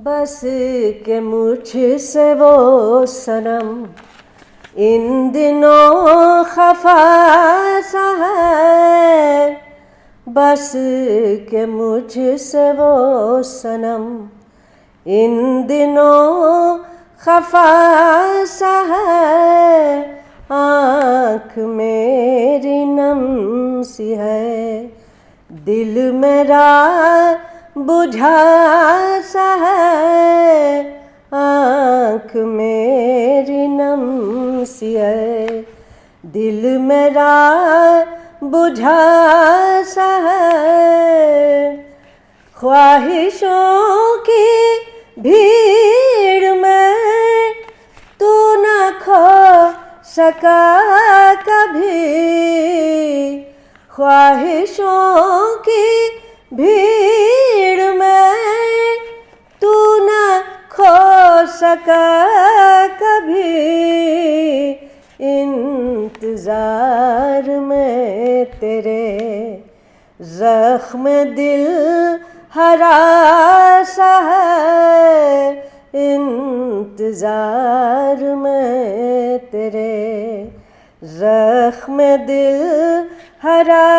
बस के मुझसे वो सनम इन दिनों खफा सा है। बस के मुझसे वो सनम इन दिनों खफा सा है। आँख मेरी नम सी है, दिल मेरा बुझा सा है। आँख मेरी नम सी है, दिल मेरा बुझा सा है। ख्वाहिशों की भीड़ में तू न खो सका कभी। ख्वाहिशों की भीड़ में तू न खो सका कभी। इंतजार में तेरे जख्म दिल हरा सा है। इंतजार में तेरे जख्म दिल हरा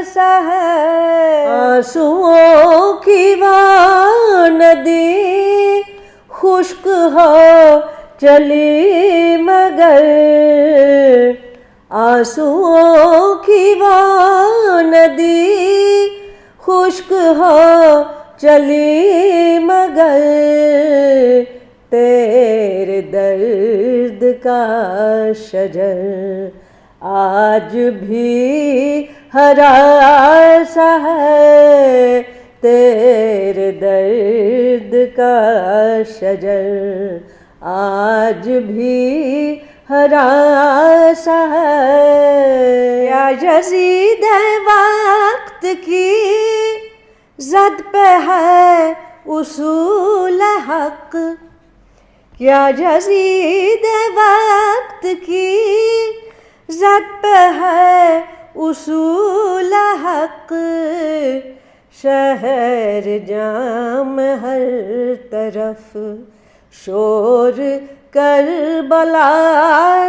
सा है। आंसुओं की वो नदी खुश्क हो चली मगर, आंसुओं की वो नदी खुश्क हो चली मगर, तेरे दर्द का शजर आज भी हरा सा है। तेरे दर्द का शजर आज भी हरा सा है। या यज़ीद वक्त की ज़द पे है उसूल हक, क्या यज़ीद वक्त की ज़द पे है उसूल हक। शहर जाम हर तरफ शोर करबला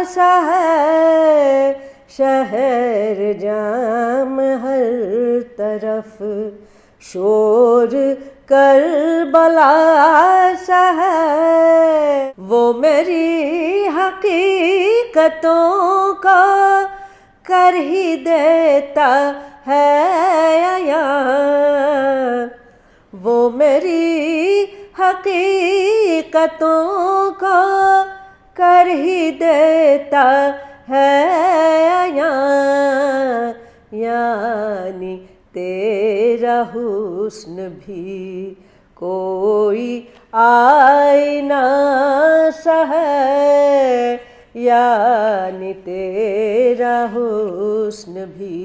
सा है। शहर जाम हर तरफ शोर करबला सा है। वो मेरी हकीकतों को कर ही देता है अयां। वो मेरी हकीकतों को कर ही देता है अयां। यानी तेरा हुस्न भी कोई आईना सा है। यानी तेरा हुस्न भी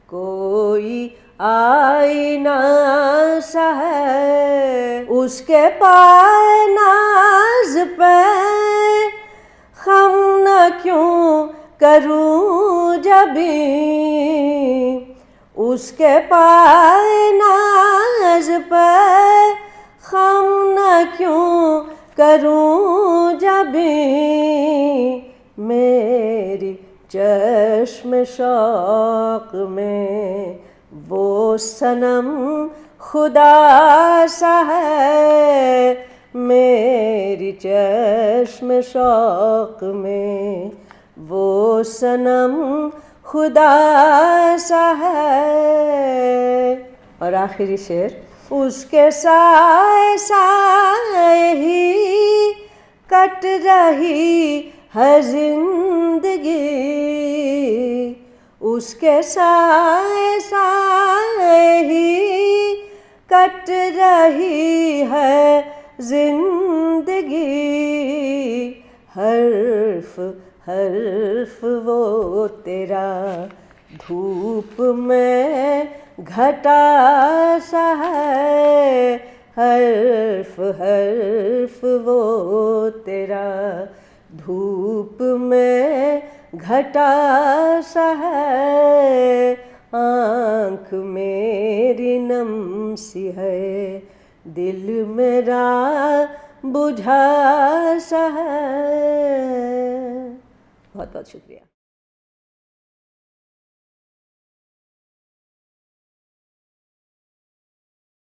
कोई आईना सा है। उसके पाए नाज पे खम न क्यों करूं जबी। उसके पाए नाज पे खम न क्यों करूं जबी। मेरी चश्म शौक में वो सनम खुदा सा है। मेरी चश्म शौक में वो सनम खुदा सा है। और आखिरी शेर। उसके साए साए ही कट रही है जिंदगी। उसके साए साए ही कट रही है जिंदगी। हर्फ हर्फ वो तेरा धूप में घटा सा है। हर्फ हर्फ वो तेरा धूप में घटा सा है। आँख मेरी नम सी है, दिल मेरा बुझा सा है। बहुत बहुत शुक्रिया।